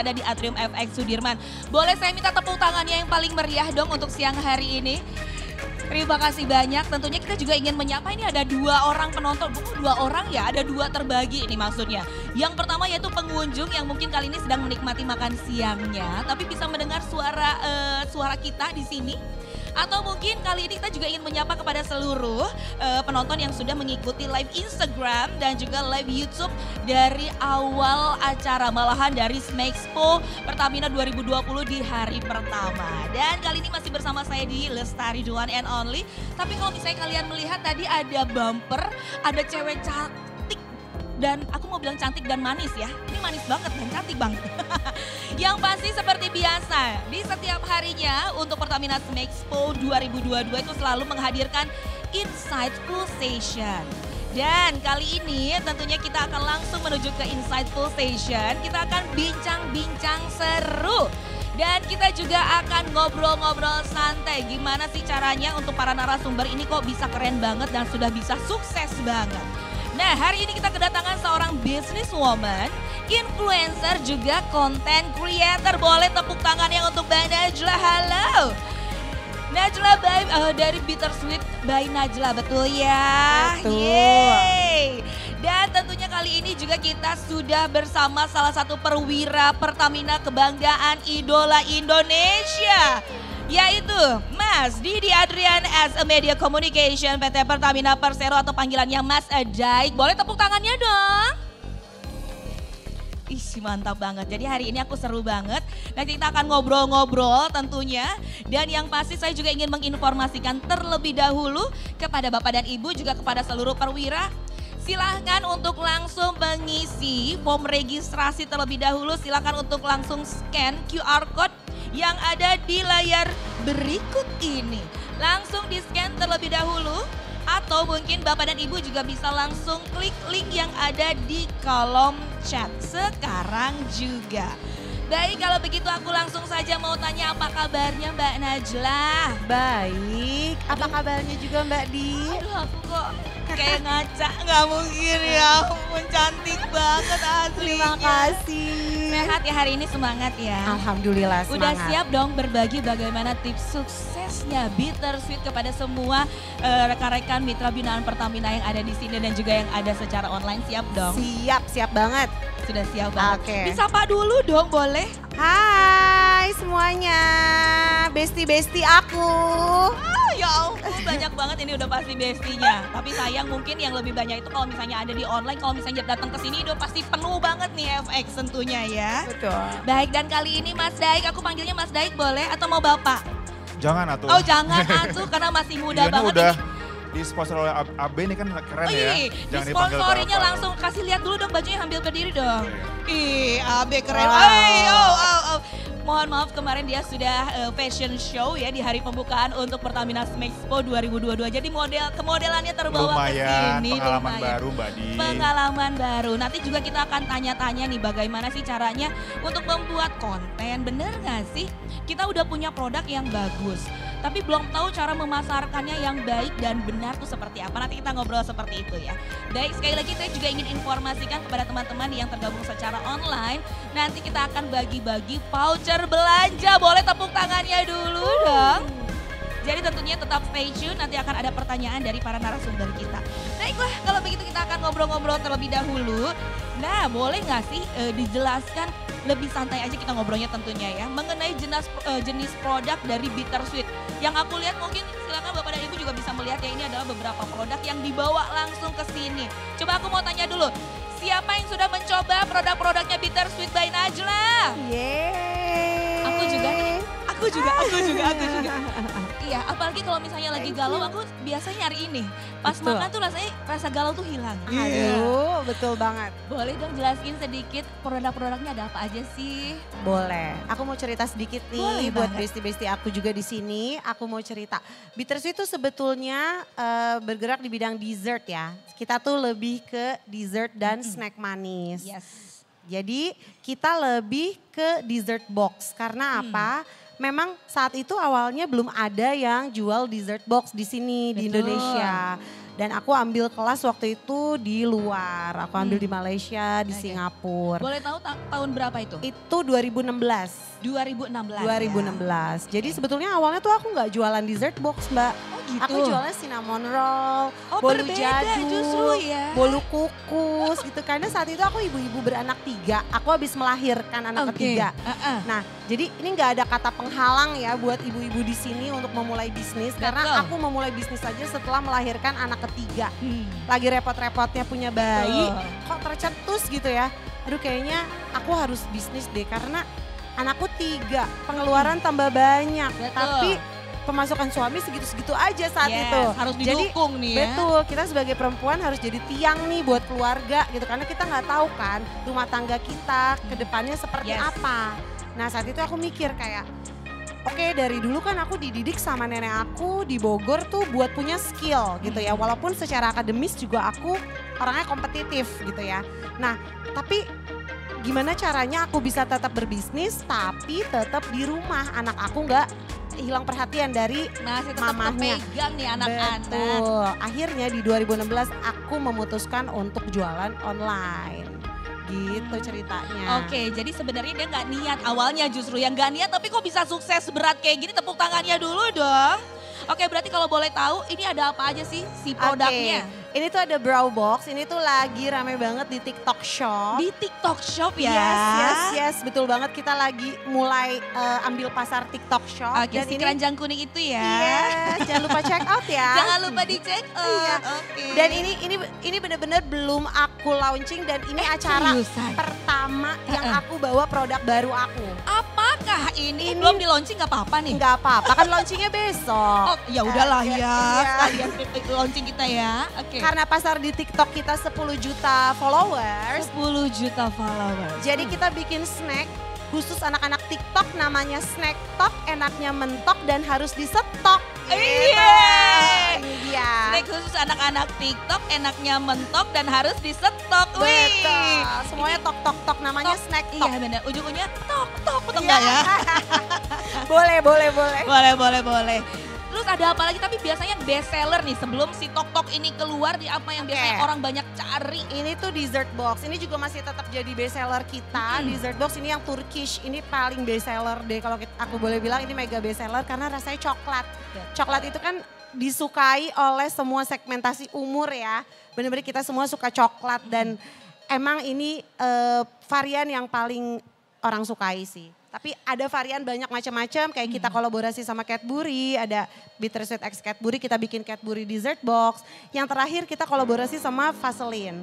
berada di Atrium FX Sudirman. Boleh saya minta tepuk tangannya yang paling meriah dong untuk siang hari ini. Terima kasih banyak. Tentunya kita juga ingin menyapa, ini ada 2 orang penonton. Bukan 2 orang ya, ada 2 terbagi ini maksudnya. Yang pertama yaitu pengunjung yang mungkin kali ini sedang menikmati makan siangnya, tapi bisa mendengar suara kita di sini. Atau mungkin kali ini kita juga ingin menyapa kepada seluruh penonton yang sudah mengikuti live Instagram dan juga live YouTube dari awal acara, malahan dari Smexpo Pertamina 2020 di hari pertama. Dan kali ini masih bersama saya di Lestari The One and Only. Tapi kalau misalnya kalian melihat tadi ada bumper, ada cewek cantik. Dan aku mau bilang cantik dan manis ya. Ini manis banget dan cantik banget. Yang pasti seperti biasa, di setiap harinya untuk Pertamina Smexpo 2022 itu selalu menghadirkan Insightful Station. Dan kali ini tentunya kita akan langsung menuju ke Insightful Station. Kita akan bincang-bincang seru. Dan kita juga akan ngobrol-ngobrol santai. Gimana sih caranya untuk para narasumber ini kok bisa keren banget dan sudah bisa sukses banget. Nah, hari ini kita kedatangan seorang businesswoman, influencer juga content creator. Boleh tepuk tangannya untuk Mbak Najla. Halo. Najla dari Bittersweet by Najla, betul ya? Betul. Yeay. Dan tentunya kali ini juga kita sudah bersama salah satu perwira Pertamina kebanggaan idola Indonesia. Yaitu Mas Didi Adrian as a Media Communication PT Pertamina Persero atau panggilannya Mas Daik. Boleh tepuk tangannya dong? Ih mantap banget, jadi hari ini aku seru banget. Nanti kita akan ngobrol-ngobrol tentunya. Dan yang pasti saya juga ingin menginformasikan terlebih dahulu kepada Bapak dan Ibu juga kepada seluruh perwira. Silahkan untuk langsung mengisi form registrasi terlebih dahulu. Silahkan untuk langsung scan QR Code yang ada di layar berikut ini. Langsung di scan terlebih dahulu. Atau mungkin Bapak dan Ibu juga bisa langsung klik link yang ada di kolom chat sekarang juga. Baik, kalau begitu aku langsung saja mau tanya apa kabarnya Mbak Najla. Baik, apa kabarnya juga Mbak Di? Aduh aku kok kayak ngaca, nggak mungkin ya, ampun cantik banget asli. Terima kasih. Sehat ya hari ini, semangat ya. Alhamdulillah semangat. Udah siap dong berbagi bagaimana tips suksesnya Bittersweet kepada semua rekan-rekan mitra binaan Pertamina yang ada di sini dan juga yang ada secara online, siap dong? Siap banget. Sudah siap banget. Oke. Disapa dulu dong boleh? Hai semuanya, besti-besti aku. Ya ampun banyak banget ini udah pasti bestinya. Tapi sayang mungkin yang lebih banyak itu kalau misalnya ada di online, kalau misalnya datang ke sini udah pasti penuh banget nih FX tentunya ya. Betul. Baik, dan kali ini Mas Daik, aku panggilnya Mas Daik boleh atau mau Bapak? Jangan atuh. Oh jangan atuh karena masih muda Iya, banget udah ini. disponsor oleh AB ini kan keren Oh ya. iya, Jangan dipanggil disponsorinya Bapak. langsung kasih lihat dulu dong bajunya sambil berdiri dong. Iya. Ih, AB keren. Wow. Ay, oh. Mohon maaf kemarin dia sudah fashion show ya di hari pembukaan untuk Pertamina Smexpo 2022. Jadi kemodelannya terbawa ke Lumayan, sini. pengalaman baru Mbak Di. Pengalaman baru. Nanti juga kita akan tanya-tanya nih bagaimana sih caranya untuk membuat konten. Bener gak sih? Kita udah punya produk yang bagus. Tapi belum tahu cara memasarkannya yang baik dan benar tuh seperti apa. Nanti kita ngobrol seperti itu ya. Baik, sekali lagi saya juga ingin informasikan kepada teman-teman yang tergabung secara online. Nanti kita akan bagi-bagi voucher belanja. Boleh tepuk tangannya dulu dong. Jadi tentunya tetap stay tune, nanti akan ada pertanyaan dari para narasumber kita. Baiklah, kalau begitu kita akan ngobrol-ngobrol terlebih dahulu. Nah, boleh nggak sih dijelaskan lebih santai aja kita ngobrolnya tentunya ya. Mengenai jenis produk dari Bittersweet. Yang aku lihat mungkin silakan Bapak dan Ibu juga bisa melihat ya, ini adalah beberapa produk yang dibawa langsung ke sini. Coba aku mau tanya dulu, siapa yang sudah mencoba produk-produknya Bittersweet by Najla? Yeay. Aku juga nih. Aku juga. Iya, apalagi kalau misalnya lagi galau, aku biasanya nyari ini. Pas Betul. makan tuh rasanya rasa galau tuh hilang. Aduh, betul banget. Boleh dong jelasin sedikit produk-produknya ada apa aja sih? Boleh. Aku mau cerita sedikit nih Boleh buat banget. besti-besti aku juga di sini. Aku mau cerita. Bittersweet itu sebetulnya bergerak di bidang dessert ya. Kita tuh lebih ke dessert dan snack manis. Yes. Jadi kita lebih ke dessert box. Karena apa? Memang saat itu awalnya belum ada yang jual dessert box di sini di Betul. Indonesia. Dan aku ambil kelas waktu itu di luar, aku ambil di Malaysia, di Oke. Singapura. Boleh tahu tahun berapa itu? Itu 2016. 2016. 2016. Ya? Jadi sebetulnya awalnya tuh aku nggak jualan dessert box, Mbak. Oh gitu. Aku jualnya cinnamon roll, Oh, bolu berbeda jadul, justru ya. bolu kukus gitu. Karena saat itu aku ibu-ibu beranak 3, aku habis melahirkan anak ketiga. Nah, jadi ini nggak ada kata penghalang ya buat ibu-ibu di sini untuk memulai bisnis. Karena Betul. aku memulai bisnis aja setelah melahirkan anak ketiga. Hmm. Lagi repot-repotnya punya bayi, Betul. kok tercetus gitu ya. Aduh kayaknya aku harus bisnis deh karena anakku 3, pengeluaran tambah banyak. Betul. Tapi pemasukan suami segitu-segitu aja saat Yes, itu. harus Jadi, didukung nih ya. betul, kita sebagai perempuan harus jadi tiang nih buat keluarga gitu. Karena kita nggak tahu kan rumah tangga kita ke depannya seperti Yes. apa. Nah saat itu aku mikir kayak, oke dari dulu kan aku dididik sama nenek aku di Bogor tuh buat punya skill gitu ya. Walaupun secara akademis juga aku orangnya kompetitif gitu ya. Nah tapi gimana caranya aku bisa tetap berbisnis tapi tetap di rumah. Anak aku nggak hilang perhatian dari Masih tetap mamahnya. kepegang nih anak-anak. Betul. Akhirnya di 2016 aku memutuskan untuk jualan online. Gitu ceritanya. Oke, jadi sebenarnya dia nggak niat awalnya justru yang nggak niat tapi kok bisa sukses berat kayak gini, tepuk tangannya dulu dong. Oke, berarti kalau boleh tahu ini ada apa aja sih si produknya? Oke, ini tuh ada brow box, ini tuh lagi rame banget di TikTok Shop. Di TikTok Shop ya? Yes, betul banget kita lagi mulai ambil pasar TikTok Shop. Oke, si keranjang kuning itu ya. Yes, jangan lupa check out ya. Jangan lupa dicek. Iya. Oke. Dan ini benar-benar belum aku launching dan ini acara seriusan? pertama yang aku bawa produk baru aku. Apakah ini belum di launching nggak apa-apa nih? Enggak apa-apa, kan launchingnya besok. Oh, ya udahlah ya. Iya. Sekalian launching kita ya. Oke. Karena pasar di TikTok kita 10 juta followers, 10 juta followers. jadi kita bikin snack khusus anak-anak TikTok namanya Snack Tok, enaknya mentok dan harus disetok. Iya. Ini dia. Snack khusus anak-anak TikTok enaknya mentok dan harus disetok. Wih. Betul. Semuanya tok namanya Tok. Snack Tok. Iya benar, ujung-ujungnya tok betul Iya. nggak ya? boleh. Boleh. Terus ada apa lagi? Tapi biasanya yang best seller nih sebelum si tok ini keluar di apa yang biasanya Oke. orang banyak cari. Ini tuh dessert box. Ini juga masih tetap jadi best seller kita. Dessert box ini yang Turkish. Ini paling best seller deh kalau aku boleh bilang ini mega best seller karena rasanya coklat. Coklat itu kan disukai oleh semua segmentasi umur ya. Benar-benar kita semua suka coklat dan emang ini varian yang paling orang sukai sih. Tapi ada varian banyak macam-macam kayak kita kolaborasi sama Cadbury, ada Bittersweet X Cadbury, kita bikin Cadbury dessert box. Yang terakhir kita kolaborasi sama Vaseline.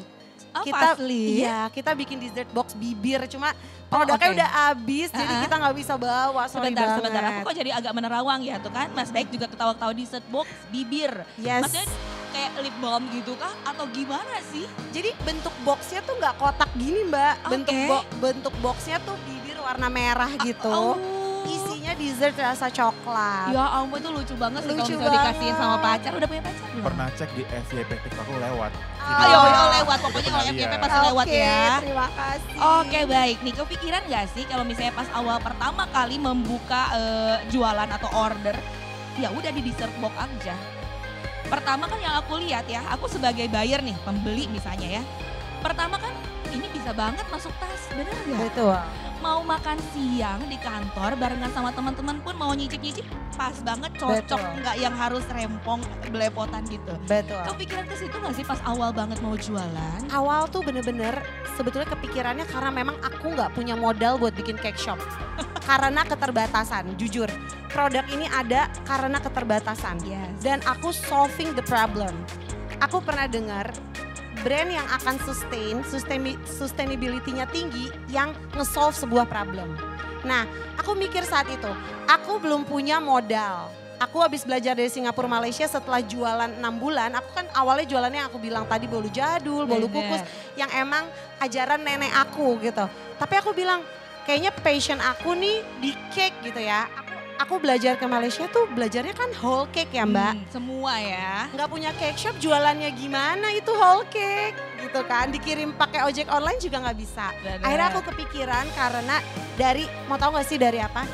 Oh, Kita Vaseline? iya, kita bikin dessert box bibir cuma produknya oke. udah habis jadi kita nggak bisa bawa. Sorry Sebentar, banget. aku kok jadi agak menerawang ya tuh kan. Mas Daik juga ketawa-ketawa di set box bibir. Yes. Maksudnya kayak lip balm gitu kah? Atau gimana sih? Jadi bentuk boxnya tuh nggak kotak gini Mbak. Oke. Bentuk boxnya tuh bibir warna merah gitu. Oh. Isinya dessert rasa coklat. Ya ampun itu lucu banget sih kalau Lucu misalnya dikasihin sama banget. pacar. Udah punya pacar belum? Pernah cek di FYP TikTok aku lewat. Ayo lewat, pokoknya kalau FYP Iya. pasti lewat Oke, ya. terima kasih. Oke baik, nih kepikiran gak sih kalau misalnya pas awal pertama kali membuka jualan atau order, ya udah di dessert box aja. Pertama kan yang aku lihat ya, aku sebagai buyer nih, pembeli misalnya ya. Pertama kan ini bisa banget masuk tas, bener gak? Betul. Mau makan siang di kantor barengan sama teman-teman pun mau nyicip-nyicip pas banget, cocok, Betul. nggak yang harus rempong, belepotan gitu. Betul. Kepikiran ke situ gak sih pas awal banget mau jualan? Awal tuh bener-bener sebetulnya kepikirannya karena memang aku nggak punya modal buat bikin cake shop. Karena keterbatasan, jujur. Produk ini ada karena keterbatasan. Yes. Dan aku solving the problem. Aku pernah dengar brand yang akan sustainability-nya tinggi yang nge-solve sebuah problem. Nah, aku mikir saat itu, aku belum punya modal. Aku habis belajar dari Singapura, Malaysia setelah jualan 6 bulan. Aku kan awalnya jualannya aku bilang tadi bolu jadul, bolu Bener. kukus yang emang ajaran nenek aku gitu. Tapi aku bilang kayaknya passion aku nih di cake gitu ya. Aku belajar ke Malaysia tuh belajarnya kan whole cake ya Mbak. Semua ya. Nggak punya cake shop jualannya gimana itu whole cake gitu kan. Dikirim pakai ojek online juga nggak bisa. Bener. Akhirnya aku kepikiran karena dari, mau tahu nggak sih dari apa?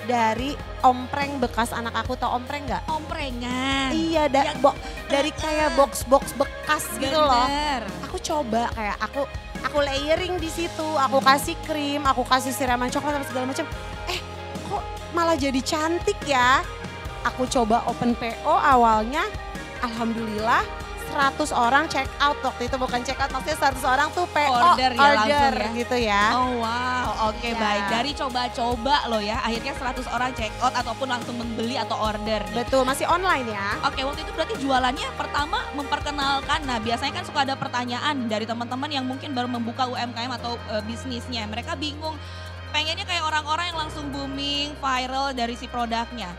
dari ompreng bekas anak aku, tau ompreng nggak? Omprengan. Iya, dari kayak box-box bekas gitu loh. Aku coba kayak aku layering di situ, aku kasih krim, aku kasih siraman coklat sama segala macam. Kok malah jadi cantik ya? Aku coba open PO awalnya, alhamdulillah 100 orang check out waktu itu, bukan check out, maksudnya 100 orang tuh PO Order ya, langsung ya? gitu ya. Oh wow, oke Iya. baik. Dari coba-coba loh ya, akhirnya 100 orang check out ataupun langsung membeli atau order nih. Betul, masih online ya. Oke, waktu itu berarti jualannya pertama memperkenalkan. Nah, biasanya kan suka ada pertanyaan dari teman-teman yang mungkin baru membuka UMKM atau bisnisnya. Mereka bingung, pengennya kayak orang-orang yang langsung booming, viral dari si produknya.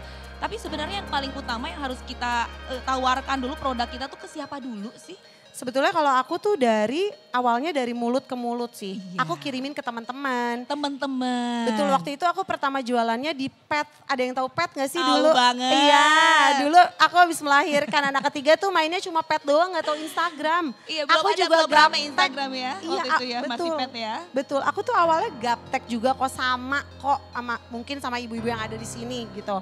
Tapi sebenarnya yang paling utama yang harus kita tawarkan dulu produk kita tuh ke siapa dulu sih? Sebetulnya kalau aku tuh awalnya dari mulut ke mulut sih. Iya. Aku kirimin ke teman-teman. Teman-teman. Betul, waktu itu aku pertama jualannya di Pet. Ada yang tahu Pet gak sih Tahu dulu? banget. Iya, dulu aku habis melahirkan anak ketiga tuh mainnya cuma Pet doang, gak tahu Instagram. Iya, belum aku ada, juga belum rame gaptek. Instagram ya. Iya, Waktu itu ya, masih betul. pet ya. Betul, aku tuh awalnya gaptek juga kok sama mungkin sama ibu-ibu yang ada di sini gitu.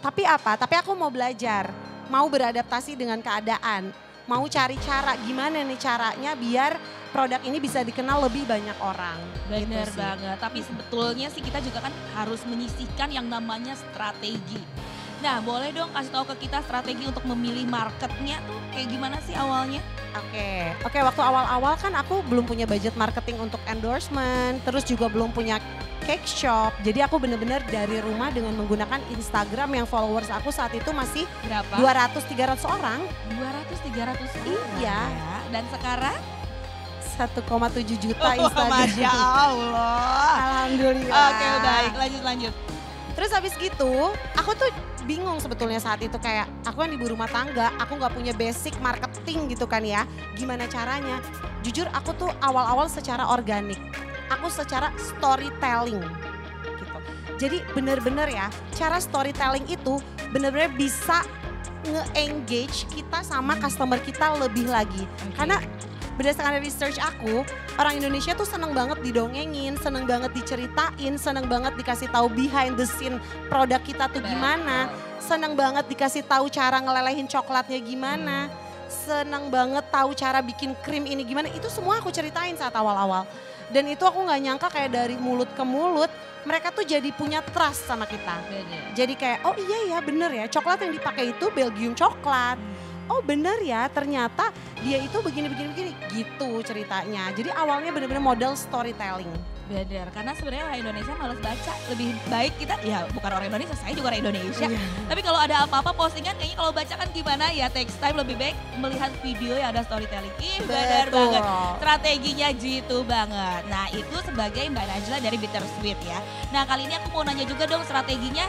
Tapi aku mau belajar, mau beradaptasi dengan keadaan. Mau cari cara gimana nih caranya biar produk ini bisa dikenal lebih banyak orang. Bener Gitu sih. banget, tapi sebetulnya sih kita juga kan harus menyisihkan yang namanya strategi. Nah boleh dong kasih tahu ke kita strategi untuk memilih marketnya tuh kayak gimana sih awalnya? Oke, waktu awal-awal kan aku belum punya budget marketing untuk endorsement, terus juga belum punya cake shop. Jadi aku bener-bener dari rumah dengan menggunakan Instagram yang followers aku saat itu masih Berapa? 200-300 orang. 200-300 orang Iya. ya. Dan sekarang? 1,7 juta Oh, Instagram. Masya Allah. Alhamdulillah. Oke baik, lanjut. Terus habis gitu, aku tuh bingung sebetulnya saat itu kayak aku kan ibu rumah tangga, aku nggak punya basic marketing gitu kan ya. Gimana caranya? Jujur aku tuh awal-awal secara organik, aku secara storytelling gitu. Jadi bener-bener ya, cara storytelling itu bener-bener bisa nge-engage kita sama customer kita lebih lagi. Karena berdasarkan research aku, orang Indonesia tuh seneng banget didongengin, seneng banget diceritain, seneng banget dikasih tahu behind the scene produk kita tuh gimana, seneng banget dikasih tahu cara ngelelehin coklatnya gimana, seneng banget tahu cara bikin krim ini gimana, itu semua aku ceritain saat awal-awal. Dan itu aku gak nyangka kayak dari mulut ke mulut, mereka tuh jadi punya trust sama kita. Jadi kayak, oh iya ya bener ya, coklat yang dipakai itu Belgium coklat. Oh bener ya, ternyata dia itu begini gitu ceritanya. Jadi awalnya bener-bener model storytelling. Bener, karena sebenarnya orang Indonesia malas baca. Lebih baik kita, ya bukan orang Indonesia, saya juga orang Indonesia. Tapi kalau ada apa-apa postingan kayaknya kalau baca kan gimana ya, text time lebih baik melihat video yang ada storytelling. Bener Betul. banget, strateginya gitu banget. Nah itu sebagai Mbak Najla dari Bittersweet ya. Nah kali ini aku mau nanya juga dong strateginya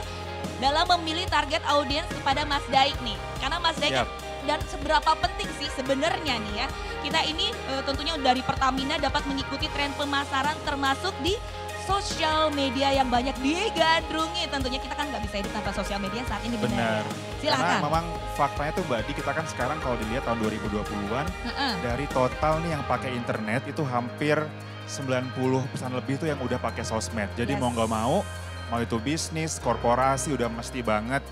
dalam memilih target audiens kepada Mas Daik nih. Karena Mas Daik dan seberapa penting sih sebenarnya nih ya, kita ini tentunya dari Pertamina dapat mengikuti tren pemasaran termasuk di sosial media yang banyak digandrungi. Tentunya kita kan nggak bisa hidup tanpa sosial media saat ini benar. Benar. Silahkan. Karena memang faktanya tuh Mbak Di, kita kan sekarang kalau dilihat tahun 2020-an, dari total nih yang pakai internet itu hampir 90% lebih tuh yang udah pakai sosmed. Jadi mau nggak mau itu bisnis, korporasi udah mesti banget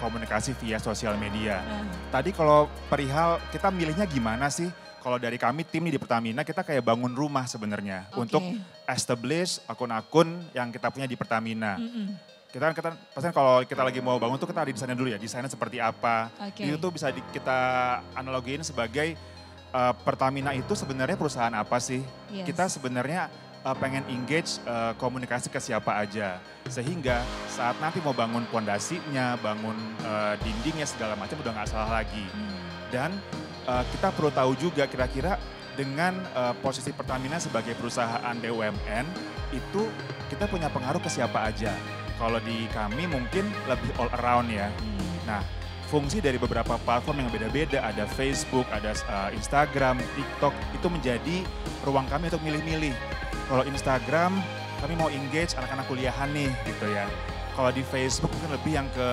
komunikasi via sosial media. Tadi kalau perihal kita milihnya gimana sih? Kalau dari kami tim nih di Pertamina kita kayak bangun rumah sebenarnya untuk establish akun-akun yang kita punya di Pertamina. Kita pasti kalau kita lagi mau bangun tuh kita ada desainnya dulu ya, desainnya seperti apa. Itu tuh bisa kita analogiin sebagai Pertamina itu sebenarnya perusahaan apa sih? Kita sebenarnya pengen engage komunikasi ke siapa aja. Sehingga saat nanti mau bangun pondasinya, bangun dindingnya segala macam udah gak salah lagi. Dan kita perlu tahu juga kira-kira dengan posisi Pertamina sebagai perusahaan BUMN itu kita punya pengaruh ke siapa aja. Kalau di kami mungkin lebih all around ya. Nah fungsi dari beberapa platform yang beda-beda, ada Facebook, ada Instagram, TikTok, itu menjadi ruang kami untuk milih-milih. Kalau Instagram, kami mau engage anak-anak kuliahan nih gitu ya. Kalau di Facebook mungkin lebih yang ke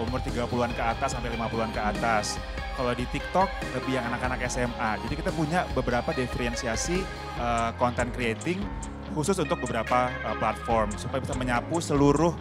umur 30-an ke atas sampai 50-an ke atas. Kalau di TikTok lebih yang anak-anak SMA. Jadi kita punya beberapa diferensiasi content creating khusus untuk beberapa platform. Supaya bisa menyapu seluruh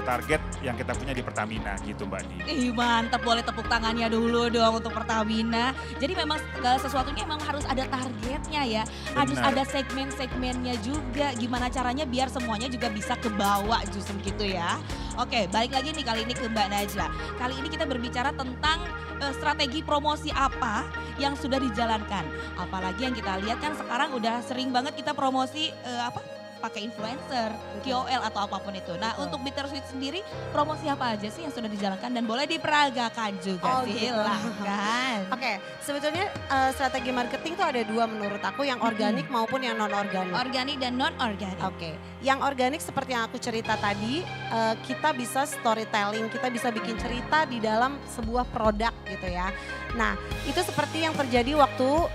target yang kita punya di Pertamina gitu Mbak Di. Ih mantap, boleh tepuk tangannya dulu dong untuk Pertamina. Jadi memang segala sesuatunya memang harus ada targetnya ya. Harus ada segmen-segmennya juga. Gimana caranya biar semuanya juga bisa kebawa justru gitu ya. Oke, balik lagi nih kali ini ke Mbak Najla. Kali ini kita berbicara tentang strategi promosi apa yang sudah dijalankan. Apalagi yang kita lihat kan sekarang udah sering banget kita promosi pakai influencer, KOL atau apapun itu. Nah untuk Bittersweet sendiri promosi apa aja sih yang sudah dijalankan dan boleh diperagakan juga silahkan. Oke, sebetulnya strategi marketing tuh ada dua menurut aku, yang organik maupun yang non-organik. Organik dan non-organik. Oke, yang organik seperti yang aku cerita tadi, kita bisa storytelling, kita bisa bikin cerita di dalam sebuah produk gitu ya. Nah itu seperti yang terjadi waktu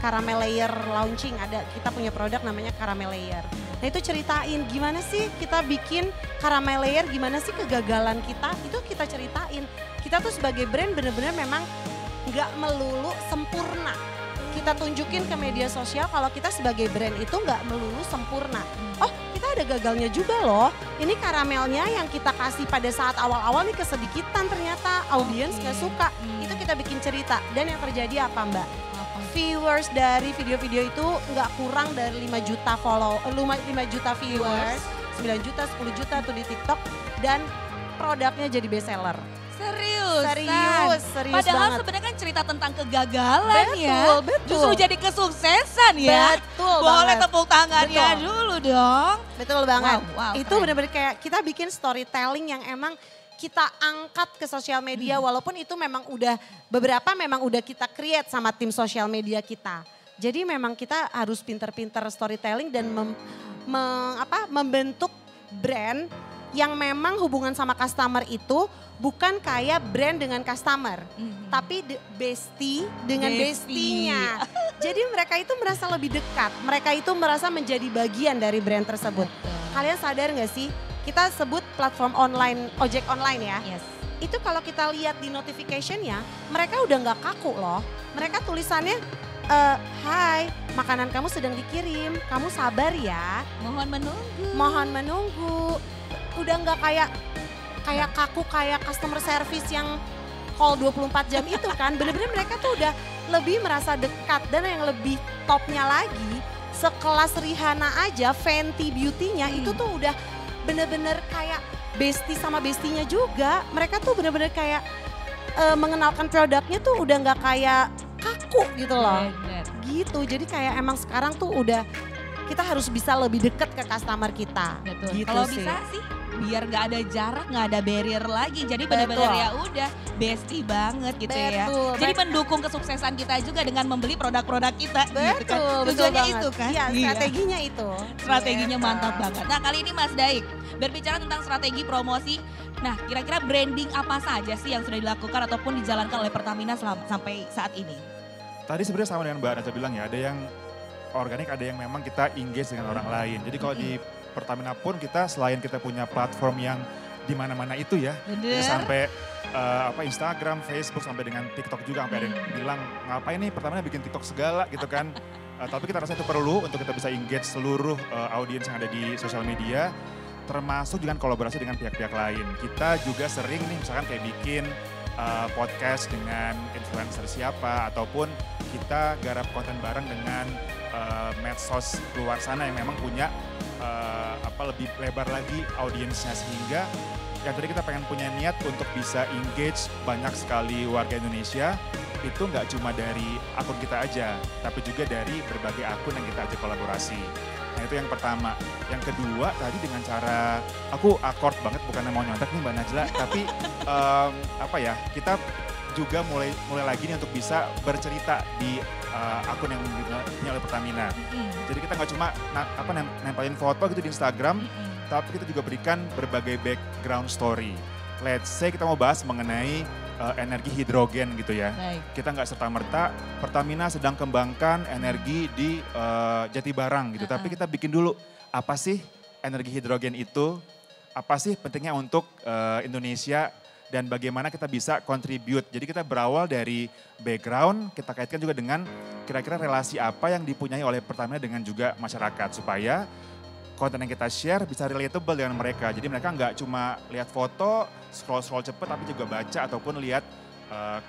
Caramel Layer launching, kita punya produk namanya Caramel Layer. Nah itu ceritain gimana sih kita bikin Caramel Layer, gimana sih kegagalan kita, itu kita ceritain. Kita tuh sebagai brand bener-bener memang nggak melulu sempurna. Kita tunjukin ke media sosial kalau kita sebagai brand itu nggak melulu sempurna. Oh kita ada gagalnya juga loh. Ini karamelnya yang kita kasih pada saat awal-awal nih kesedikitan, ternyata audiens nggak suka. Itu kita bikin cerita, dan yang terjadi apa Mbak? Viewers dari video-video itu nggak kurang dari 5 juta 5 juta viewers, 9 juta, 10 juta tuh di TikTok, dan produknya jadi best seller. Serius banget. Padahal sebenarnya kan cerita tentang kegagalan Betul. Justru jadi kesuksesan ya. Betul Boleh banget. tepuk tangannya dulu dong. Betul banget. Wow, itu benar-benar kayak kita bikin storytelling yang emang kita angkat ke sosial media, walaupun itu memang beberapa memang udah kita create sama tim sosial media kita. Jadi memang kita harus pinter-pinter storytelling dan membentuk brand yang memang hubungan sama customer itu bukan kayak brand dengan customer, tapi bestie dengan bestinya. Jadi mereka itu merasa lebih dekat, mereka itu merasa menjadi bagian dari brand tersebut. Kalian sadar gak sih? Kita sebut platform online, ojek online ya. Yes. Itu kalau kita lihat di notification-nya, mereka udah gak kaku loh. Mereka tulisannya, hai makanan kamu sedang dikirim, kamu sabar ya. Mohon menunggu. Udah gak kayak kaku, kayak customer service yang call 24 jam itu kan. Bener-bener mereka tuh udah lebih merasa dekat, dan yang lebih topnya lagi, sekelas Rihanna aja, Fenty Beauty-nya itu tuh udah bener-bener kayak bestie sama bestinya juga. Mereka tuh bener-bener kayak mengenalkan produknya tuh udah gak kayak kaku gitu loh. Gitu, jadi kayak emang sekarang tuh udah kita harus bisa lebih deket ke customer kita. Betul. Gitu Kalau sih. bisa sih biar gak ada jarak, gak ada barrier lagi. Jadi benar-benar ya udah bestie banget gitu ya. Jadi mendukung kesuksesan kita juga dengan membeli produk-produk kita. Betul, gitu kan. betul Tujuannya banget. itu kan. Iya, strateginya itu. Strateginya mantap banget. Nah kali ini Mas Daik berbicara tentang strategi promosi. Nah kira-kira branding apa saja sih yang sudah dilakukan ataupun dijalankan oleh Pertamina sampai saat ini? Tadi sebenarnya sama dengan Mbak Najla bilang ya, ada yang organik, ada yang memang kita engage dengan orang lain. Jadi kalau di Pertamina pun kita selain kita punya platform yang di mana-mana itu ya, jadi sampai Instagram, Facebook, sampai dengan TikTok juga, sampai ada yang bilang ngapain nih Pertamina bikin TikTok segala gitu kan. Tapi kita rasa itu perlu untuk kita bisa engage seluruh audiens yang ada di sosial media, termasuk dengan kolaborasi dengan pihak-pihak lain. Kita juga sering nih misalkan kayak bikin podcast dengan influencer siapa, ataupun kita garap konten bareng dengan medsos luar sana yang memang punya lebih lebar lagi audiensnya, sehingga yang tadi kita pengen punya niat untuk bisa engage banyak sekali warga Indonesia, itu nggak cuma dari akun kita aja, tapi juga dari berbagai akun yang kita ajak kolaborasi. Nah itu yang pertama. Yang kedua tadi dengan cara, aku akord banget, bukan mau nyontek nih Mbak Najla, tapi kita juga mulai lagi nih untuk bisa bercerita di akun yang punya oleh Pertamina. Jadi kita nggak cuma nempelin foto gitu di Instagram, tapi kita juga berikan berbagai background story. Let's say kita mau bahas mengenai energi hidrogen gitu ya. Baik. Kita nggak serta-merta Pertamina sedang kembangkan energi di Jatibarang gitu. Tapi kita bikin dulu apa sih energi hidrogen itu, apa sih pentingnya untuk Indonesia, dan bagaimana kita bisa contribute. Jadi kita berawal dari background, kita kaitkan juga dengan kira-kira relasi apa yang dipunyai oleh Pertamina dengan juga masyarakat, supaya konten yang kita share bisa relatable dengan mereka. Jadi mereka nggak cuma lihat foto, scroll-scroll cepet, tapi juga baca ataupun lihat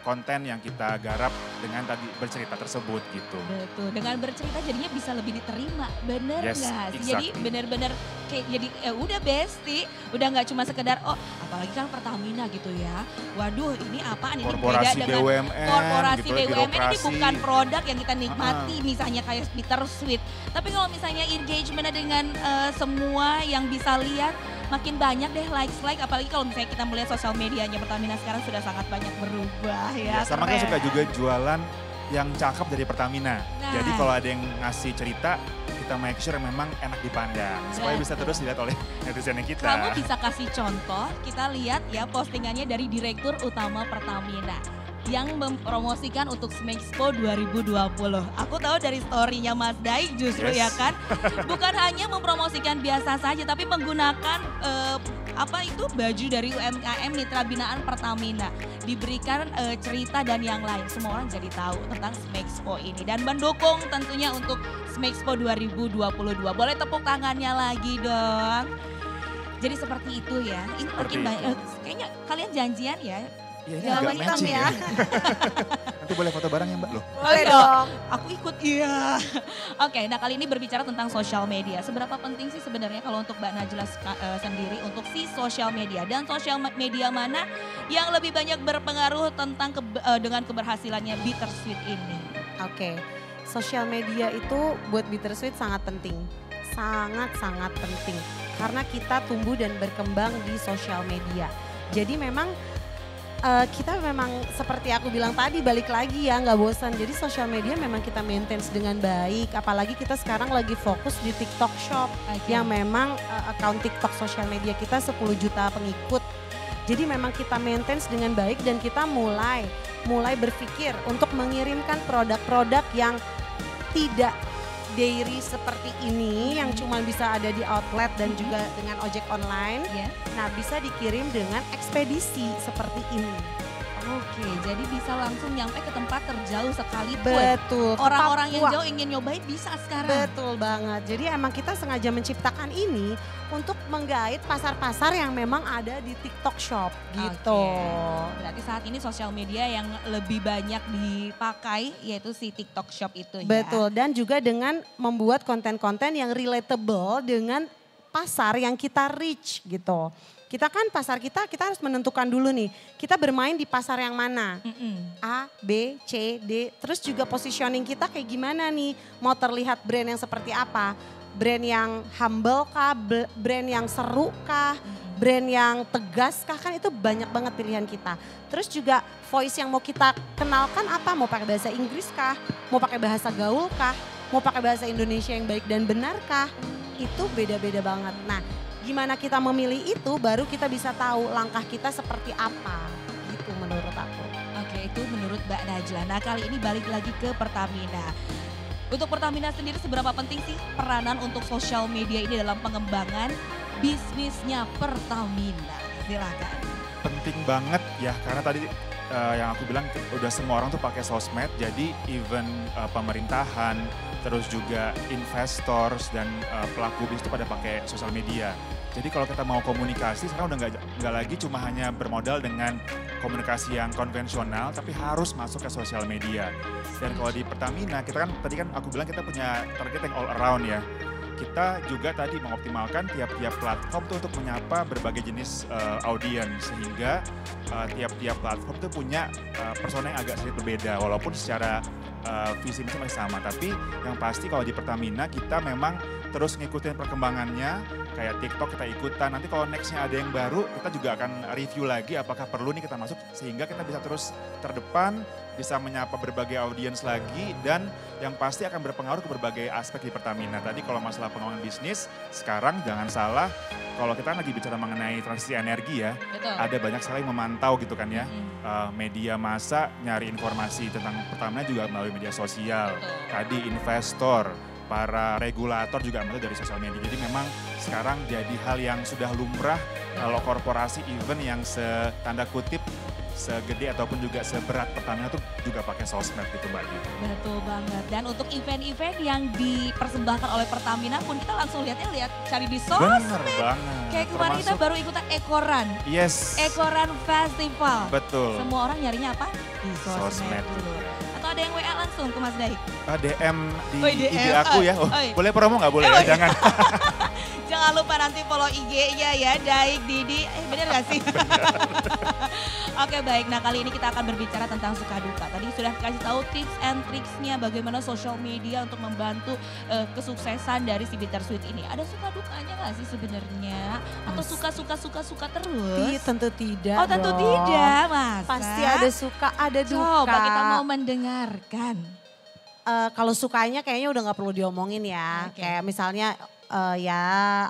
konten yang kita garap dengan tadi bercerita tersebut gitu. Betul, dengan bercerita jadinya bisa lebih diterima, bener nggak sih? Exactly. Jadi bener-bener kayak jadi udah bestie, udah nggak cuma sekedar apalagi kan Pertamina gitu ya. Waduh ini apaan, ini beda Korporasi dengan BUMN, korporasi gitu, BUMN, ini birokrasi. bukan produk yang kita nikmati misalnya kayak Bittersweet. Tapi kalau misalnya engagement dengan semua yang bisa lihat, makin banyak deh like, apalagi kalau misalnya kita melihat sosial medianya Pertamina sekarang sudah sangat banyak berubah ya. Sama kan suka juga jualan yang cakep dari Pertamina. Nah. Jadi kalau ada yang ngasih cerita, kita make sure memang enak dipandang. Supaya bisa terus dilihat oleh netizen kita. Kamu bisa kasih contoh, kita lihat ya postingannya dari Direktur Utama Pertamina yang mempromosikan untuk Smexpo 2020. Aku tahu dari story-nya Mas Daik justru ya kan. Bukan hanya mempromosikan biasa saja tapi menggunakan baju dari UMKM Mitra Binaan Pertamina. Diberikan cerita dan yang lain. Semua orang jadi tahu tentang Smexpo ini. Dan mendukung tentunya untuk Smexpo 2022. Boleh tepuk tangannya lagi dong. Jadi seperti itu ya. Ini makin banyak. Kayaknya kalian janjian ya. Iya ini agak matching ya. Nanti boleh foto bareng ya Mbak loh. Boleh dong. Aku ikut, iya. Oke, nah kali ini berbicara tentang sosial media. Seberapa penting sih sebenarnya kalau untuk Mbak Najla sendiri untuk si sosial media? Dan sosial media mana yang lebih banyak berpengaruh tentang dengan keberhasilannya Bittersweet ini? Oke, sosial media itu buat Bittersweet sangat penting. Sangat-sangat penting. Karena kita tumbuh dan berkembang di sosial media. Jadi memang kita memang seperti aku bilang tadi balik lagi ya nggak bosan. Jadi sosial media memang kita maintain dengan baik. Apalagi kita sekarang lagi fokus di TikTok Shop yang memang account TikTok sosial media kita 10 juta pengikut. Jadi memang kita maintain dengan baik dan kita mulai berpikir untuk mengirimkan produk-produk yang tidak dairy seperti ini yang cuma bisa ada di outlet dan juga dengan ojek online. Nah bisa dikirim dengan ekspedisi seperti ini. Oke, jadi bisa langsung nyampe ke tempat terjauh sekalipun. Betul. Orang-orang yang jauh ingin nyobain bisa sekarang. Betul banget. Jadi emang kita sengaja menciptakan ini untuk menggait pasar-pasar yang memang ada di TikTok Shop gitu. Oke. Berarti saat ini sosial media yang lebih banyak dipakai yaitu si TikTok Shop itu ya. Betul, dan juga dengan membuat konten-konten yang relatable dengan pasar yang kita reach gitu. Kita kan pasar kita harus menentukan dulu nih, kita bermain di pasar yang mana. A, B, C, D, terus juga positioning kita kayak gimana nih. Mau terlihat brand yang seperti apa, brand yang humble kah, brand yang seru kah, brand yang tegas kah, kan itu banyak banget pilihan kita. Terus juga voice yang mau kita kenalkan apa, mau pakai bahasa Inggris kah, mau pakai bahasa gaul kah, mau pakai bahasa Indonesia yang baik dan benar kah, itu beda-beda banget. Nah, gimana kita memilih itu baru kita bisa tahu langkah kita seperti apa gitu menurut aku. Oke, itu menurut Mbak Najla. Nah kali ini balik lagi ke Pertamina. Untuk Pertamina sendiri seberapa penting sih peranan untuk sosial media ini dalam pengembangan bisnisnya Pertamina? Silakan. Penting banget ya karena tadi yang aku bilang udah semua orang tuh pakai sosmed, jadi even pemerintahan, terus juga investors dan pelaku bisnis itu pada pakai sosial media. Jadi kalau kita mau komunikasi sekarang udah nggak lagi cuma hanya bermodal dengan komunikasi yang konvensional, tapi harus masuk ke sosial media. Dan kalau di Pertamina kita kan tadi kan aku bilang kita punya target yang all around ya. Kita juga tadi mengoptimalkan tiap-tiap platform tuh untuk menyapa berbagai jenis audiens sehingga tiap-tiap platform tuh punya persona yang agak sedikit berbeda walaupun secara visi misi masih sama. Tapi yang pasti kalau di Pertamina kita memang terus ngikutin perkembangannya, kayak TikTok kita ikutan. Nanti kalau nextnya ada yang baru kita juga akan review lagi apakah perlu nih kita masuk sehingga kita bisa terus terdepan, bisa menyapa berbagai audiens lagi dan yang pasti akan berpengaruh ke berbagai aspek di Pertamina. Tadi kalau masalah pengembangan bisnis, sekarang jangan salah kalau kita lagi bicara mengenai transisi energi ya, ada banyak sekali yang memantau gitu kan ya. Media massa nyari informasi tentang Pertamina juga melalui media sosial. Tadi investor, para regulator juga ambil dari sosial media. Jadi memang sekarang jadi hal yang sudah lumrah kalau korporasi event yang tanda kutip segede ataupun juga seberat Pertamina tuh juga pakai sosmed gitu Mbak Di. Betul banget. Dan untuk event-event yang dipersembahkan oleh Pertamina pun kita langsung lihat cari di sosmed. Bener banget. Kayak kemarin kita baru ikutan Ekoran. Yes. Ekoran Festival. Betul. Semua orang nyarinya apa? Di sosmed dulu. juga. Atau ada yang WA langsung ke Mas Daik? DM di DM. IG aku ya. Iya. Boleh promo nggak? Boleh ya? Iya. Jangan. Jangan lupa nanti follow IG-nya ya, Daik Didi. Bener gak sih? Oke baik, nah kali ini kita akan berbicara tentang suka duka. Tadi sudah kasih tahu tips and tricksnya bagaimana social media untuk membantu kesuksesan dari si Bittersweet ini. Ada suka dukanya gak sih sebenarnya? Atau suka terus? Tentu tidak. Oh tentu tidak, Mas. Pasti ada suka, ada duka. Coba kita mau mendengarkan. Kalau sukanya kayaknya udah nggak perlu diomongin ya. Okay. Kayak misalnya ya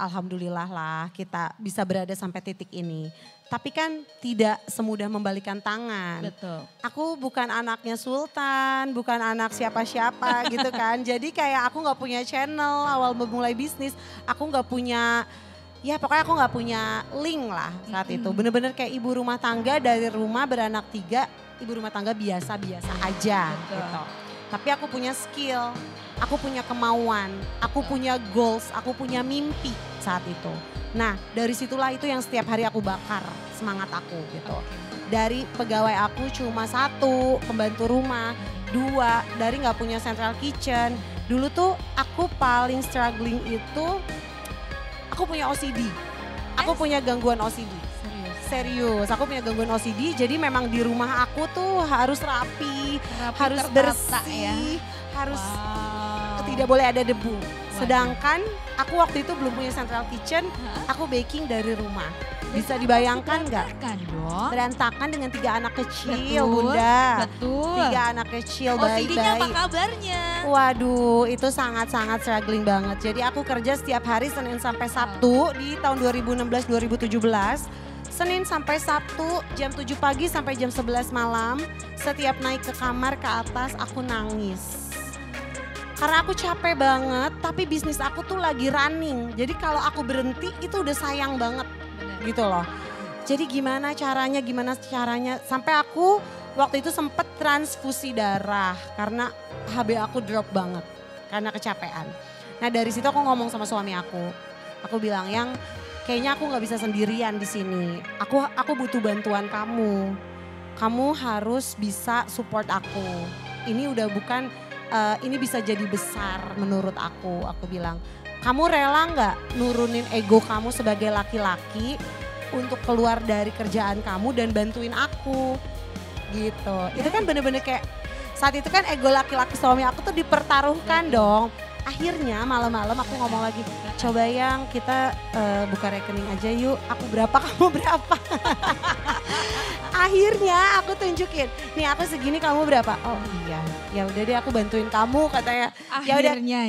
alhamdulillah lah kita bisa berada sampai titik ini. Tapi kan tidak semudah membalikan tangan. Betul. Aku bukan anaknya Sultan, bukan anak siapa-siapa gitu kan. Jadi kayak aku nggak punya channel awal memulai bisnis. Aku nggak punya, ya pokoknya aku nggak punya link lah saat itu. Bener-bener kayak ibu rumah tangga dari rumah beranak 3, ibu rumah tangga biasa-biasa aja gitu. Tapi aku punya skill, aku punya kemauan, aku punya goals, aku punya mimpi saat itu. Nah dari situlah itu yang setiap hari aku bakar semangat aku gitu. Dari pegawai aku cuma 1, pembantu rumah, 2, dari gak punya central kitchen. Dulu tuh aku paling struggling itu, aku punya OCD, aku punya gangguan OCD. Serius, aku punya gangguan OCD, jadi memang di rumah aku tuh harus rapi harus tertata bersih, ya. harus tidak boleh ada debu. Sedangkan aku waktu itu belum punya central kitchen, aku baking dari rumah. Bisa dibayangkan nggak? Berantakan dengan 3 anak kecil, betul, Bunda. Betul. 3 anak kecil OCD-nya apa bayi-bayi. kabarnya? Waduh, itu sangat-sangat struggling banget. Jadi aku kerja setiap hari Senin sampai Sabtu di tahun 2016-2017. Senin sampai Sabtu jam 7 pagi sampai jam 11 malam. Setiap naik ke kamar ke atas aku nangis. Karena aku capek banget tapi bisnis aku tuh lagi running. Jadi kalau aku berhenti itu udah sayang banget gitu loh. Jadi gimana caranya sampai aku waktu itu sempet transfusi darah. Karena HB aku drop banget karena kecapean. Nah dari situ aku ngomong sama suami aku. Aku bilang yang kayaknya aku nggak bisa sendirian di sini. Aku butuh bantuan kamu. Kamu harus bisa support aku. Ini udah bukan, ini bisa jadi besar menurut aku. Aku bilang, kamu rela nggak nurunin ego kamu sebagai laki-laki untuk keluar dari kerjaan kamu dan bantuin aku, gitu. Itu kan bener-bener kayak saat itu kan ego laki-laki suami aku tuh dipertaruhkan dong. Akhirnya malam-malam aku ngomong lagi, coba yang kita buka rekening aja yuk, aku berapa kamu berapa. Akhirnya aku tunjukin, nih aku segini kamu berapa. Oh iya, ya udah deh aku bantuin kamu katanya.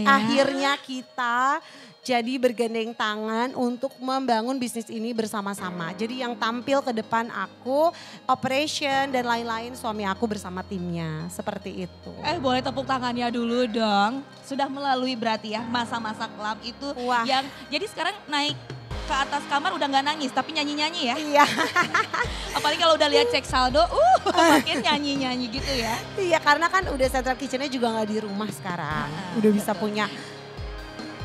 Akhirnya kita jadi bergandeng tangan untuk membangun bisnis ini bersama-sama. Jadi yang tampil ke depan aku, operation dan lain-lain suami aku bersama timnya. Seperti itu. Boleh tepuk tangannya dulu dong. Sudah melalui berarti ya masa-masa kelam itu. Wah. Yang jadi sekarang naik ke atas kamar udah gak nangis tapi nyanyi-nyanyi ya. Iya. Apalagi kalau udah lihat cek saldo, makin nyanyi-nyanyi gitu ya. Iya karena kan udah central kitchennya juga gak di rumah sekarang. Udah bisa punya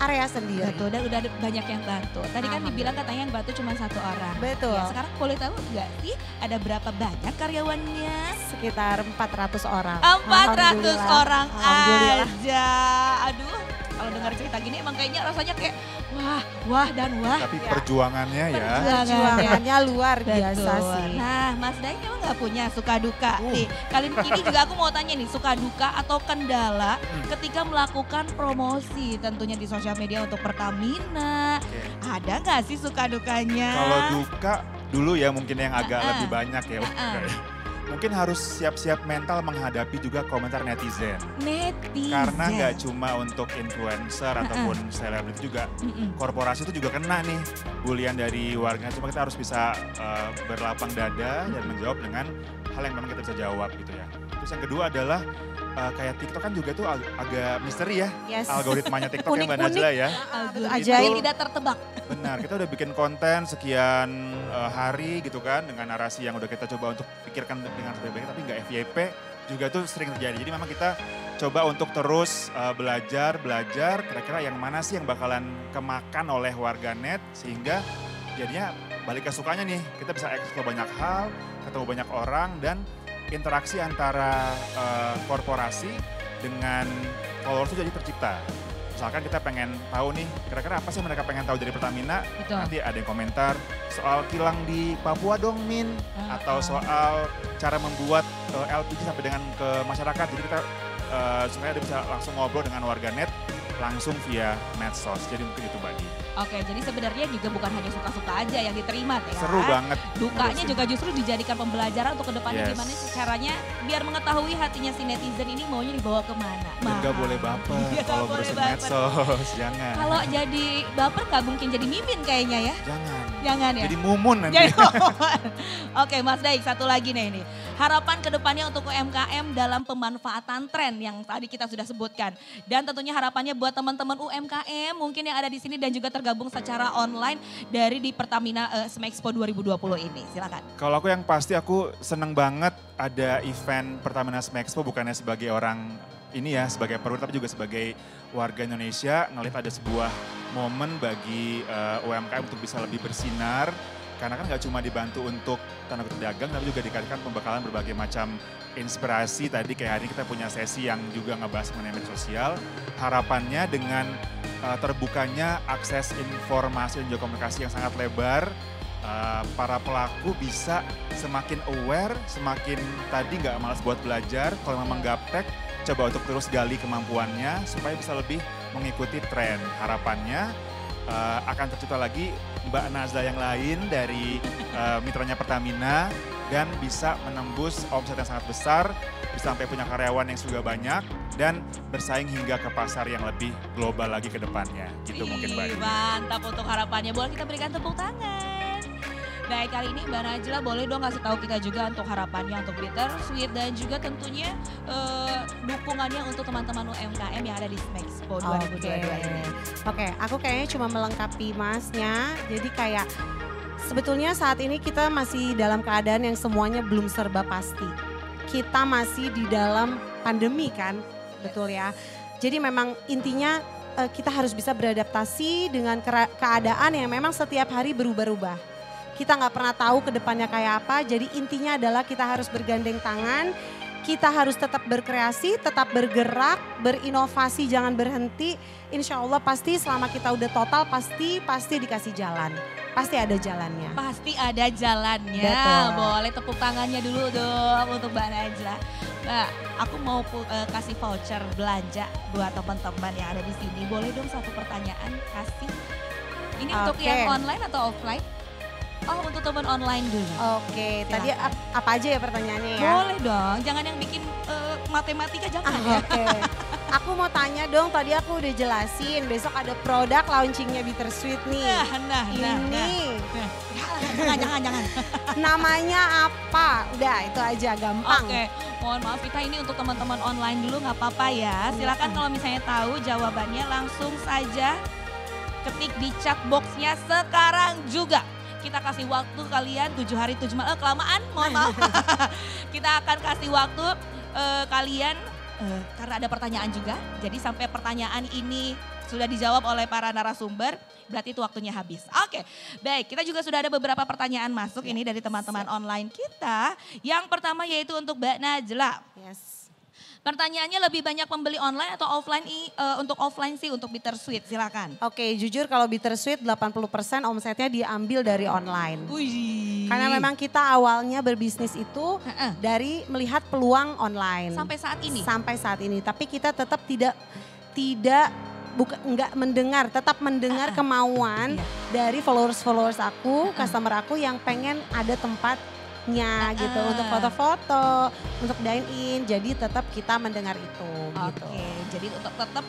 area sendiri. Betul, dan udah ada banyak yang bantu. Tadi kan dibilang katanya yang bantu cuma 1 orang. Betul. Ya, sekarang boleh tahu nggak sih ada berapa banyak karyawannya? Sekitar 400 orang. 400 orang Alhamdulillah. aja. Aduh, kalau dengar cerita gini emang kayaknya rasanya kayak wah dan wah. Tapi perjuangannya ya. Perjuangannya luar biasa Betul. sih. Nah, Mas Daik emang nggak punya suka duka? Nih, kali ini juga aku mau tanya nih, suka duka atau kendala ketika melakukan promosi tentunya di sosial media untuk Pertamina. Ada nggak sih suka dukanya? Kalau duka dulu ya mungkin yang agak lebih banyak ya. Mungkin harus siap-siap mental menghadapi juga komentar netizen. Karena nggak cuma untuk influencer ataupun selebriti juga, korporasi itu juga kena nih bulian dari warga. Cuma kita harus bisa berlapang dada dan menjawab dengan hal yang memang kita bisa jawab gitu ya. Terus yang kedua adalah kayak TikTok kan juga tuh agak misteri ya. Yes. Algoritmanya TikTok ya Mbak Unik-unik. Najla ya. Ajaib. Tidak tertebak. Benar, kita udah bikin konten sekian hari gitu kan dengan narasi yang udah kita coba untuk pikirkan dengan sebaik-baiknya tapi nggak FYP juga tuh sering terjadi. Jadi memang kita coba untuk terus belajar kira-kira yang mana sih yang bakalan kemakan oleh warganet sehingga jadinya balik ke sukanya nih. Kita bisa eksplor banyak hal, ketemu banyak orang dan interaksi antara korporasi dengan followers itu jadi tercipta. Misalkan kita pengen tahu nih, kira-kira apa sih mereka pengen tahu dari Pertamina. Betul. Nanti ada yang komentar soal kilang di Papua dong Min. Atau soal cara membuat LPG sampai dengan ke masyarakat. Jadi kita sebenarnya bisa langsung ngobrol dengan warganet langsung via medsos. Jadi mungkin itu Mbak Di. Oke, jadi sebenarnya juga bukan hanya suka-suka aja yang diterima ya. Seru banget. Dukanya ngurusin. juga justru dijadikan pembelajaran untuk kedepannya Yes. gimana sih caranya biar mengetahui hatinya si netizen ini maunya dibawa kemana. Dan gak boleh baper Iya, kalau nggak boleh ngurusin baper. medsos. Jangan. Kalau jadi baper gak mungkin jadi mimin kayaknya ya. Jangan. Jangan ya. Jadi mumun nanti. Jadi Oke Mas Daik, satu lagi nih ini. Harapan kedepannya untuk UMKM dalam pemanfaatan tren yang tadi kita sudah sebutkan. Dan tentunya harapannya buat teman-teman UMKM mungkin yang ada di sini dan juga tergabung secara online dari di Pertamina Smexpo 2020 ini. Silakan. Kalau aku yang pasti aku seneng banget ada event Pertamina Smexpo bukannya sebagai orang ini ya, sebagai perwira tapi juga sebagai warga Indonesia ngelihat ada sebuah momen bagi UMKM untuk bisa lebih bersinar. Karena kan nggak cuma dibantu untuk tenaga pedagang, tapi juga dikasihkan pembekalan berbagai macam inspirasi. Tadi kayak hari ini kita punya sesi yang juga ngebahas mengenai media sosial. Harapannya dengan terbukanya akses informasi dan juga komunikasi yang sangat lebar, para pelaku bisa semakin aware, semakin tadi nggak malas buat belajar. Kalau memang gaptek, coba untuk terus gali kemampuannya supaya bisa lebih mengikuti tren. Harapannya akan tercipta lagi Mbak Nazla yang lain dari mitranya Pertamina dan bisa menembus omset yang sangat besar, bisa sampai punya karyawan yang juga banyak dan bersaing hingga ke pasar yang lebih global lagi ke depannya. Gitu mungkin Mbak. Mantap untuk harapannya. Boleh kita berikan tepuk tangan. Baik, kali ini Mbak Najla boleh dong kasih tahu kita juga untuk harapannya untuk Bittersweet dan juga tentunya dukungannya untuk teman-teman UMKM yang ada di Smexpo 2022 ini. Oke, aku kayaknya cuma melengkapi Masnya. Jadi kayak sebetulnya saat ini kita masih dalam keadaan yang semuanya belum serba pasti. Kita masih di dalam pandemi kan, betul ya. Jadi memang intinya kita harus bisa beradaptasi dengan keadaan yang memang setiap hari berubah-ubah. Kita nggak pernah tahu ke depannya kayak apa, jadi intinya adalah kita harus bergandeng tangan, kita harus tetap berkreasi, tetap bergerak, berinovasi, jangan berhenti. Insya Allah pasti selama kita udah total pasti dikasih jalan, pasti ada jalannya. Pasti ada jalannya. Betul. Boleh tepuk tangannya dulu dong untuk Mbak Najla. Mbak, aku mau kasih voucher belanja buat teman-teman yang ada di sini. Boleh dong satu pertanyaan kasih. Ini untuk Oke. yang online atau offline? Oh, untuk teman online dulu. Oke, Silakan. tadi apa aja ya pertanyaannya ya? Boleh dong, jangan yang bikin matematika jangan ya. Oke, aku mau tanya dong, tadi aku udah jelasin besok ada produk launchingnya Bittersweet nih. Nah. Ini Jangan. namanya apa? Udah itu aja gampang. Oke, mohon maaf kita ini untuk teman-teman online dulu nggak apa-apa ya. Silakan kalau misalnya tahu jawabannya langsung saja ketik di chat box-nya sekarang juga. Kita kasih waktu kalian 7 hari 7 malam, kelamaan mohon maaf. Kita akan kasih waktu kalian karena ada pertanyaan juga. Jadi sampai pertanyaan ini sudah dijawab oleh para narasumber, berarti itu waktunya habis. Oke, baik kita juga sudah ada beberapa pertanyaan masuk ini dari teman-teman online kita. Yang pertama yaitu untuk Mbak Najla. Yes. Pertanyaannya lebih banyak membeli online atau offline untuk offline sih untuk Bittersweet, silakan. Oke, jujur kalau Bittersweet 80% omsetnya diambil dari online. Wih. Karena memang kita awalnya berbisnis itu dari melihat peluang online. Sampai saat ini? Sampai saat ini, tapi kita tetap enggak mendengar, tetap mendengar kemauan dari followers aku, customer aku yang pengen ada tempat tempatnya gitu, untuk foto-foto, untuk dine in. Jadi tetap kita mendengar itu. Gitu. Oke, jadi untuk tetap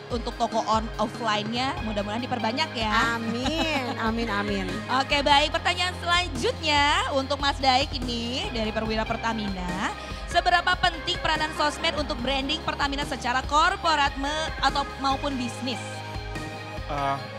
untuk toko offline-nya mudah-mudahan diperbanyak ya. Amin, amin, amin. Oke baik, pertanyaan selanjutnya untuk Mas Daik ini dari Perwira Pertamina. Seberapa penting peranan sosmed untuk branding Pertamina secara korporat atau maupun bisnis?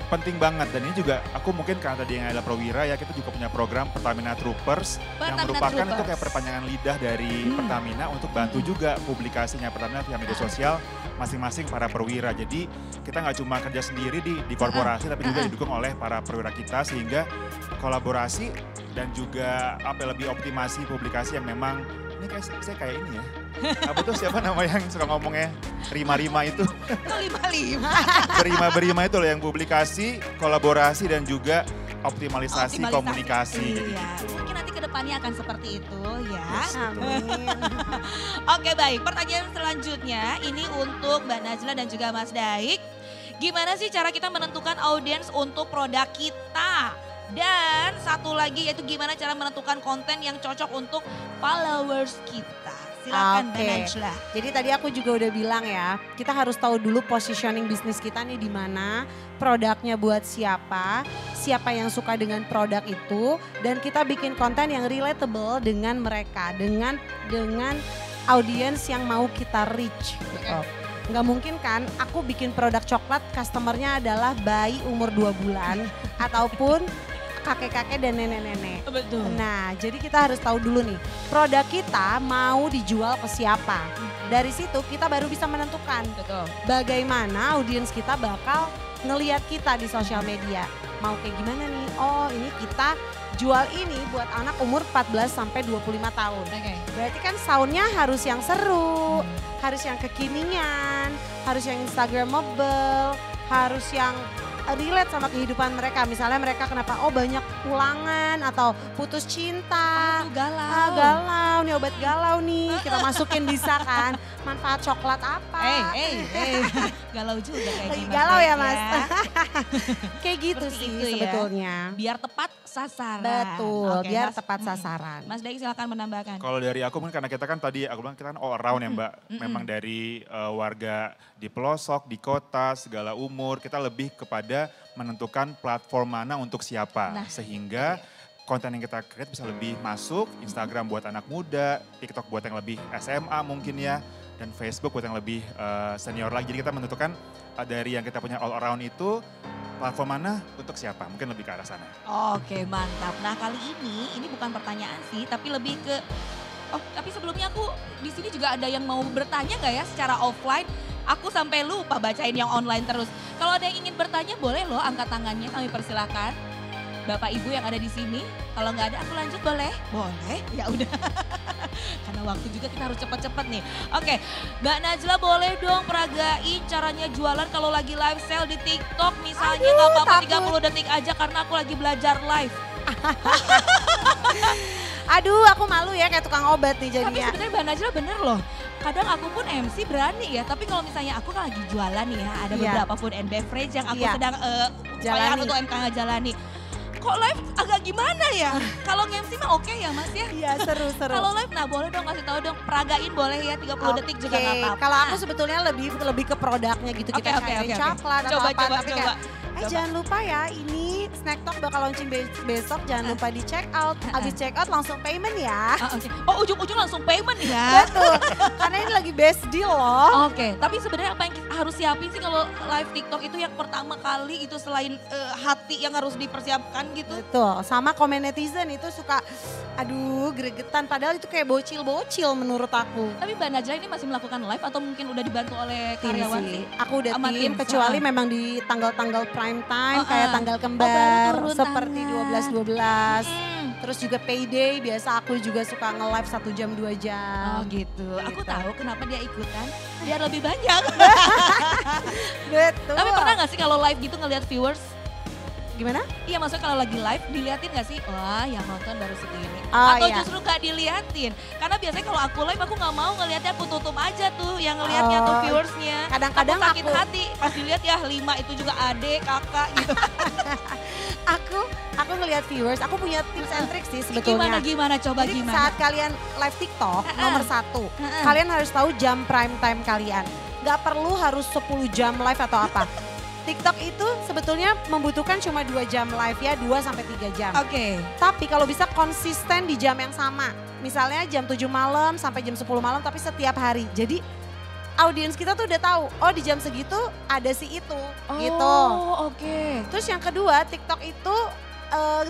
Penting banget, dan ini juga aku mungkin karena tadi yang adalah Perwira ya, kita juga punya program Pertamina Troopers yang merupakan itu kayak perpanjangan lidah dari Pertamina untuk bantu juga publikasinya Pertamina via media sosial masing-masing para perwira. Jadi kita nggak cuma kerja sendiri di korporasi tapi juga didukung oleh para perwira kita, sehingga kolaborasi dan juga lebih optimasi publikasi yang memang ini saya kayak ini ya. Apa tuh siapa nama yang suka ngomongnya Rima-Rima itu? Berima itu loh yang publikasi, kolaborasi dan juga optimalisasi komunikasi. Iya. Mungkin nanti kedepannya akan seperti itu ya. Yes, Amin. Oke baik, pertanyaan selanjutnya ini untuk Mbak Najla dan juga Mas Daik. Gimana sih cara kita menentukan audiens untuk produk kita? Dan satu lagi yaitu gimana cara menentukan konten yang cocok untuk followers kita. Silakan Mbak Najla. Jadi tadi aku juga udah bilang ya, kita harus tahu dulu positioning bisnis kita nih di mana, produknya buat siapa, siapa yang suka dengan produk itu, dan kita bikin konten yang relatable dengan mereka, dengan audiens yang mau kita reach gitu. Nggak mungkin kan aku bikin produk coklat customernya adalah bayi umur 2 bulan ataupun kakek-kakek dan nenek-nenek. Betul. Nah, jadi kita harus tahu dulu nih, produk kita mau dijual ke siapa. Dari situ kita baru bisa menentukan bagaimana audiens kita bakal ngelihat kita di sosial media. Mau kayak gimana nih? Oh, ini kita jual ini buat anak umur 14 sampai 25 tahun. Berarti kan soundnya harus yang seru, harus yang kekinian, harus yang instagramable, harus yang relate sama kehidupan mereka. Misalnya mereka kenapa, oh banyak ulangan atau putus cinta. Galau, nih obat galau nih. Kita masukin bisa kan, manfaat coklat apa. Galau juga kayak gimana. Galau ya Mas. Kayak gitu seperti sih itu ya. sebetulnya. Biar tepat sasaran. Betul, Oke, biar Mas, tepat sasaran. Mas Daik silakan menambahkan. Kalau dari aku mungkin karena kita kan tadi aku bilang kita kan all around ya Mbak. Memang dari warga di pelosok, di kota, segala umur. Kita lebih kepada menentukan platform mana untuk siapa. Sehingga konten yang kita create bisa lebih masuk. Instagram buat anak muda, TikTok buat yang lebih SMA mungkin ya. Dan Facebook buat yang lebih senior lagi. Jadi kita menentukan dari yang kita punya all around itu platform mana untuk siapa, mungkin lebih ke arah sana. Oke mantap. Nah kali ini bukan pertanyaan sih, tapi lebih ke, tapi sebelumnya aku di sini juga ada yang mau bertanya nggak ya secara offline? Aku sampai lupa bacain yang online terus. Kalau ada yang ingin bertanya boleh loh angkat tangannya, kami persilakan. Bapak Ibu yang ada di sini, kalau nggak ada aku lanjut boleh? Boleh, ya udah. Karena waktu juga kita harus cepat-cepat nih. Oke, Mbak Najla boleh dong peragain caranya jualan kalau lagi live sale di TikTok. Misalnya nggak apa-apa 30 detik aja karena aku lagi belajar live. Aduh aku malu ya kayak tukang obat nih Tapi jadinya. sebenarnya Mbak Najla bener loh. Kadang aku pun MC berani ya, tapi kalau misalnya aku kan lagi jualan nih ya, ada beberapa food and beverage yang aku sedang upayakan untuk MKH jalani. Kok live agak gimana ya? Kalau MC mah oke ya Mas ya? Iya seru-seru. Kalau live nah boleh dong kasih tahu dong, peragain boleh ya 30 detik juga nggak apa-apa. Kalau aku sebetulnya lebih ke produknya gitu, kita cari coklat atau apa. Tapi kayak, jangan lupa ya ini Snack Talk bakal launching besok, jangan lupa di check out. Habis check out langsung payment ya. Oh ujung-ujung langsung payment ya? Betul, karena ini lagi best deal loh. Oke, tapi sebenarnya apa yang kita harus siapin sih kalau live TikTok itu yang pertama kali itu selain hati yang harus dipersiapkan gitu? Betul, sama komen netizen itu suka aduh gregetan padahal itu kayak bocil-bocil menurut aku. Tapi Mbak Najla ini masih melakukan live atau mungkin udah dibantu oleh karyawan sih? Aku udah Sama tim, tim, kecuali memang di tanggal-tanggal prime time kayak tanggal kembar seperti 12-12. Terus juga payday biasa aku juga suka nge-live 1 jam 2 jam. Oh gitu. Aku tahu kenapa dia ikutan, biar lebih banyak. Betul. Tapi pernah gak sih kalau live gitu ngelihat viewers? Gimana? Iya maksudnya kalau lagi live diliatin gak sih? Wah yang nonton baru segini. Oh, Atau iya. justru gak diliatin? Karena biasanya kalau aku live aku gak mau ngeliatnya, aku tutup aja tuh yang ngeliatnya tuh viewersnya. Kadang-kadang Aku sakit aku- hati pas dilihat ya 5 itu juga adik, kakak gitu. Aku ngelihat viewers, aku punya tips and tricks sih sebetulnya. Gimana coba Jadi gimana? saat kalian live TikTok, nomor 1, Ha-ha. kalian harus tahu jam prime time kalian. Gak perlu harus 10 jam live atau apa. TikTok itu sebetulnya membutuhkan cuma 2 jam live ya, 2 sampai 3 jam. Oke. Tapi kalau bisa konsisten di jam yang sama. Misalnya jam 7 malam sampai jam 10 malam tapi setiap hari. Jadi audiens kita tuh udah tahu, oh di jam segitu ada si itu gitu. Oh oke. Terus yang kedua, TikTok itu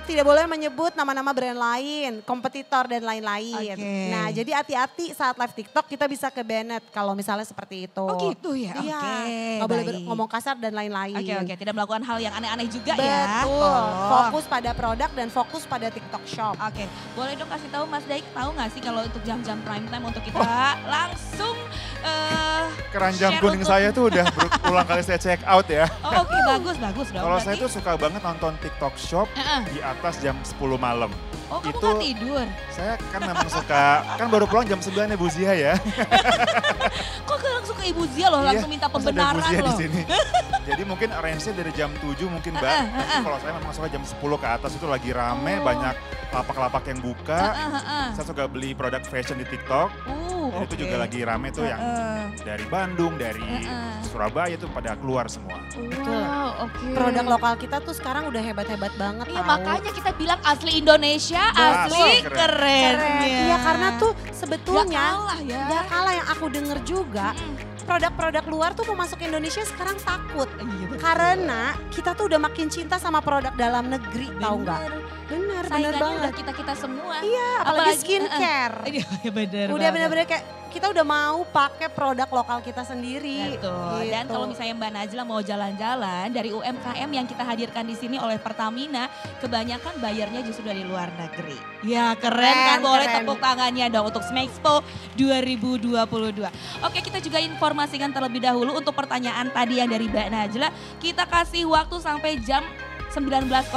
tidak boleh menyebut nama-nama brand lain, kompetitor dan lain-lain. Oke. Nah, jadi hati-hati saat live TikTok kita bisa ke banned kalau misalnya seperti itu. Oh gitu ya? Iya, Oke, nggak boleh baik. ngomong kasar dan lain-lain. Oke, tidak melakukan hal yang aneh-aneh juga ya. Betul, Oh. fokus pada produk dan fokus pada TikTok Shop. Oke, boleh dong kasih tahu Mas Daik, tahu nggak sih kalau untuk jam-jam prime time untuk kita langsung Keranjang share kuning untuk- saya tuh udah berulang kali saya check out ya. Oh oke, bagus dong. Kalau saya Berarti- tuh suka banget nonton TikTok Shop Heeh. di atas jam 10 malam. Oh kamu itu- nggak tidur? Saya kan memang suka, kan baru pulang jam 9 ya Bu Zia ya. Kok langsung ke Ibu Zia loh, langsung minta terus ada Bu pembenaran Zia di loh. sini. Jadi mungkin range-nya dari jam 7 mungkin Mbak. Tapi kalau saya memang suka jam 10 ke atas itu lagi rame, Oh. banyak lapak-lapak yang buka. Heeh. Saya suka beli produk fashion di TikTok. Dan itu Oke. juga lagi rame tuh yang dari Bandung, dari Surabaya tuh pada keluar semua. Wow, oke. Produk lokal kita tuh sekarang udah hebat-hebat banget Iya tahu. makanya kita bilang asli Indonesia, asli Betul. keren. Iya karena tuh Gak sebetulnya kalah ya. nggak kalah yang aku denger juga. Produk-produk luar tuh mau masuk Indonesia sekarang takut. Iya, betul. Karena kita tuh udah makin cinta sama produk dalam negeri, tahu nggak? Bener Saingannya banget. udah kita semua. Iya, apalagi skincare. Iya bener Udah banget. bener-bener kayak kita udah mau pakai produk lokal kita sendiri. Betul. Dan Gitu. kalau misalnya Mbak Najla mau jalan-jalan dari UMKM yang kita hadirkan di sini oleh Pertamina, kebanyakan bayarnya justru dari luar negeri. Ya keren kan, Keren, boleh keren. tepuk tangannya dong untuk Smexpo 2022. Oke kita juga informasikan terlebih dahulu untuk pertanyaan tadi yang dari Mbak Najla, kita kasih waktu sampai jam 19.00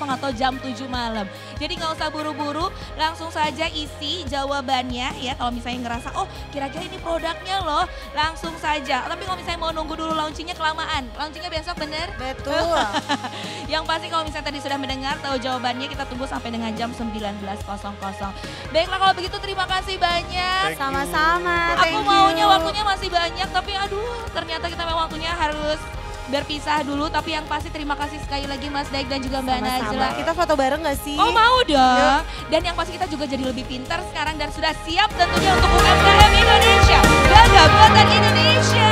atau jam 7 malam. Jadi nggak usah buru-buru, langsung saja isi jawabannya ya. Kalau misalnya ngerasa, oh kira-kira ini produknya loh, langsung saja. Tapi kalau misalnya mau nunggu dulu launchingnya kelamaan, launchingnya besok bener? Betul. Yang pasti kalau misalnya tadi sudah mendengar, tahu jawabannya, kita tunggu sampai dengan jam 19.00. Baiklah kalau begitu terima kasih banyak. Thank you. Sama-sama. Aku Thank you. maunya waktunya masih banyak, tapi aduh ternyata kita memang waktunya harus berpisah dulu. Tapi yang pasti terima kasih sekali lagi Mas Daik dan juga Mbak Sama-sama. Najla. Kita foto bareng gak sih? Oh mau dong. Dan yang pasti kita juga jadi lebih pintar sekarang dan sudah siap tentunya untuk UMKM Indonesia. Bangga buatan Indonesia.